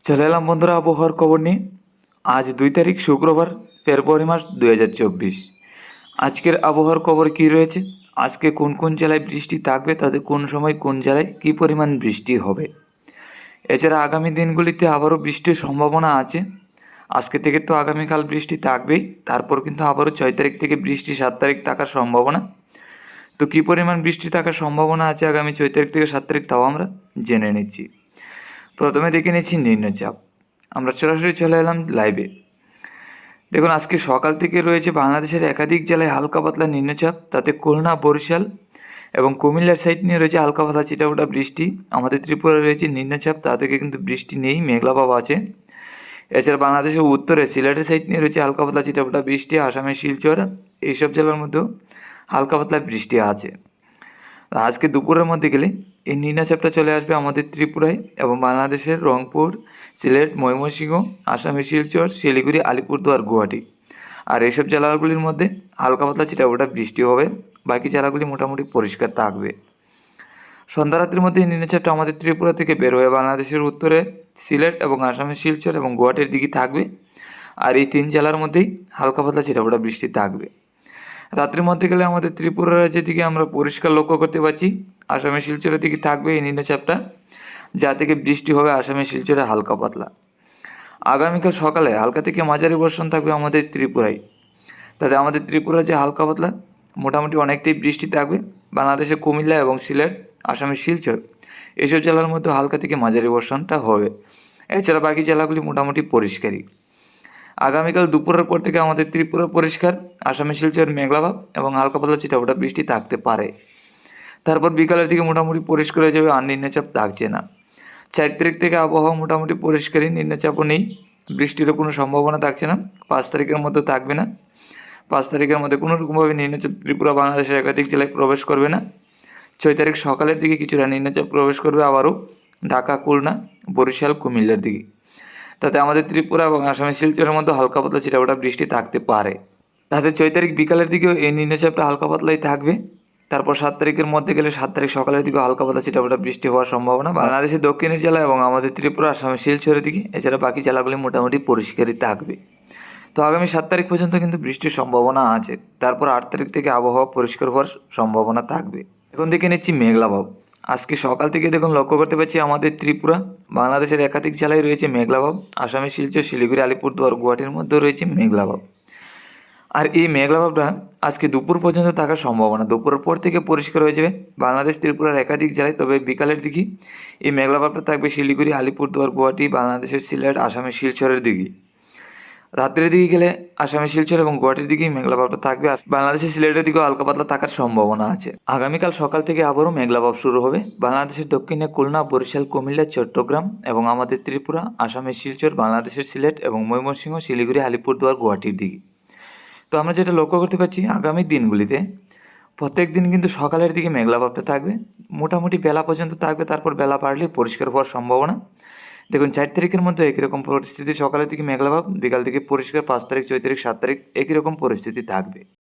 চলে এলাম বন্ধুরা আবহাওয়ার খবর নিয়ে। আজ 2 তারিখ শুক্রবার, ফেব্রুয়ারি মাস 2024। আজকের আবহাওয়ার খবর কী রয়েছে, আজকে কোন কোন জেলায় বৃষ্টি থাকবে, তাদের কোন সময় কোন জেলায় কী পরিমাণ বৃষ্টি হবে। এছাড়া আগামী দিনগুলিতে আবারও বৃষ্টির সম্ভাবনা আছে। আজকে থেকে তো আগামীকাল বৃষ্টি থাকবেই, তারপর কিন্তু আবারও 6 তারিখ থেকে বৃষ্টি 7 তারিখ থাকার সম্ভাবনা। তো কী পরিমাণ বৃষ্টি থাকার সম্ভাবনা আছে আগামী 6 তারিখ থেকে 7 তারিখ, তাও আমরা জেনে নিচ্ছি। প্রথমে দেখে নিচ্ছি নিম্নচাপ। আমরা সরাসরি চলে এলাম লাইভে। দেখুন, আজকে সকাল থেকে রয়েছে বাংলাদেশের একাধিক জেলায় হালকা পাতলা নিম্নচাপ, তাতে খুলনা, বরিশাল এবং কুমিল্লার সাইড নিয়ে রয়েছে হালকা পাতলা ছিটাফোঁটা বৃষ্টি। আমাদের ত্রিপুরায় রয়েছে নিম্নচাপ, তা থেকে কিন্তু বৃষ্টি নেই, মেঘলাভাব আছে। এছাড়া বাংলাদেশের উত্তরে সিলেটের সাইড নিয়ে রয়েছে হালকা পাতলা ছিটাফোঁটা বৃষ্টি, আসামের শিলচর এইসব জেলার মধ্যেও হালকা পাতলা বৃষ্টি আছে। আজকে দুপুরের মধ্যে গেলে এই নিম্নচাপটা চলে আসবে আমাদের ত্রিপুরায় এবং বাংলাদেশের রংপুর, সিলেট, ময়মনসিংহ, আসামের শিলচর, শিলিগুড়ি, আলিপুরদুয়ার, গুয়াহাটি আর এইসব জেলাগুলির মধ্যে হালকা পাতলা ছিটাফোঁটা বৃষ্টি হবে। বাকি জেলাগুলি মোটামুটি পরিষ্কার থাকবে। সন্ধ্যা রাত্রির মধ্যে এই নিম্নচাপটা আমাদের ত্রিপুরা থেকে বের হয়ে বাংলাদেশের উত্তরে সিলেট এবং আসামের শিলচর এবং গুয়াহাটির দিকে থাকবে। আর এই 3 জেলার মধ্যেই হালকা পাতলা ছিটাফোঁটা বৃষ্টি থাকবে। রাত্রির মধ্যে গেলে আমাদের ত্রিপুরা রাজ্যের দিকে আমরা পরিষ্কার লক্ষ্য করতে পারছি। আসামের শিলচরের দিকে থাকবে এই নিম্নচাপটা, যা থেকে বৃষ্টি হবে আসামের শিলচরে হালকা পাতলা। আগামীকাল সকালে হালকা থেকে মাঝারি বর্ষণ থাকবে আমাদের ত্রিপুরায়, তাতে আমাদের ত্রিপুরা যে হালকা পাতলা মোটামুটি অনেকটাই বৃষ্টি থাকবে। বাংলাদেশের কুমিল্লা এবং সিলেট, আসামের শিলচর এইসব জেলার মধ্যে হালকা থেকে মাঝারি বর্ষণটা হবে। এছাড়া বাকি জেলাগুলি মোটামুটি পরিষ্কারই। আগামীকাল দুপুরের পর থেকে আমাদের ত্রিপুরা পরিষ্কার, আসামের শিলচর মেঘলাভাব এবং হালকা পাতলা ছিটাফোঁটা বৃষ্টি থাকতে পারে। তারপর বিকালের দিকে মোটামুটি পরিষ্কার হয়ে যাবে, আর নিম্নচাপ থাকছে না। 4 তারিখ থেকে আবহাওয়া মোটামুটি পরিষ্কারই, নিম্নচাপও নেই, বৃষ্টিরও কোনো সম্ভাবনা থাকছে না। 5 তারিখের মধ্যে থাকবে না। 5 তারিখের মধ্যে কোনো রকমভাবে নিম্নচাপ ত্রিপুরা বাংলাদেশের একাধিক জেলায় প্রবেশ করবে না। 6 তারিখ সকালের দিকে কিছুটা নিম্নচাপ প্রবেশ করবে আবারও ঢাকা, খুলনা, বরিশাল, কুমিল্লার দিকে। তাতে আমাদের ত্রিপুরা এবং আসামের শিলচরের মধ্যে হালকা পাতলা ছিটাফোঁটা বৃষ্টি থাকতে পারে। তাতে 6 তারিখ বিকালের দিকেও এই নিম্নচাপটা হালকা পাতলাই থাকবে। তারপর 7 তারিখের মধ্যে গেলে 7 তারিখ সকালের দিকে হালকা পাতলা ছিটাফোঁটা বৃষ্টি হওয়ার সম্ভাবনা বাংলাদেশের দক্ষিণের জেলা এবং আমাদের ত্রিপুরা, আসামের শিলচরের দিকে। এছাড়া বাকি জেলাগুলি মোটামুটি পরিষ্কারই থাকবে। তো আগামী 7 তারিখ পর্যন্ত কিন্তু বৃষ্টির সম্ভাবনা আছে। তারপর 8 তারিখ থেকে আবহাওয়া পরিষ্কার হওয়ার সম্ভাবনা থাকবে। এখন দেখে নিচ্ছি মেঘলাভাব। আজকে সকাল থেকে দেখুন লক্ষ্য করতে পারছি আমাদের ত্রিপুরা, বাংলাদেশের একাধিক জেলায় রয়েছে মেঘলাভাব। আসামের শিলচর, শিলিগুড়ি, আলিপুরদুয়ার, গুয়াহাটির মধ্যেও রয়েছে মেঘলাভাব। আর এই মেঘলাভাবটা আজকে দুপুর পর্যন্ত থাকার সম্ভাবনা, দুপুরের পর থেকে পরিষ্কার হয়ে যাবে বাংলাদেশ ত্রিপুরার একাধিক জেলায়। তবে বিকালের দিকে এই মেঘলাভাবটা থাকবে শিলিগুড়ি, আলিপুরদুয়ার, গুয়াহাটি, বাংলাদেশের সিলেট, আসামের শিলচরের দিকে। রাত্রের দিকে গেলে আসামের শিলচর এবং গুয়াহাটির দিকেই মেঘলাভাবটা থাকবে, আর বাংলাদেশের সিলেটের দিকেও হালকা পাতলা থাকার সম্ভাবনা আছে। আগামীকাল সকাল থেকে আবারও মেঘলাভাব শুরু হবে বাংলাদেশের দক্ষিণে খুলনা, বরিশাল, কুমিল্লা, চট্টগ্রাম এবং আমাদের ত্রিপুরা, আসামের শিলচর, বাংলাদেশের সিলেট এবং ময়মনসিংহ, শিলিগুড়ি, আলিপুরদুয়ার, গুয়াহাটির দিকে। তো আমরা যেটা লক্ষ্য করতে পারছি আগামী দিনগুলিতে প্রত্যেক দিন কিন্তু সকালের দিকে মেঘলাভাবটা থাকবে, মোটামুটি বেলা পর্যন্ত থাকবে। তারপর বেলা বাড়লে পরিষ্কার হওয়ার সম্ভাবনা। দেখুন 4 তারিখের মধ্যে একই রকম পরিস্থিতি, সকালের দিকে মেঘলাভাব, বিকাল দিকে পরিষ্কার। 5 তারিখ, 6 তারিখ, 7 তারিখ একই রকম পরিস্থিতি থাকবে।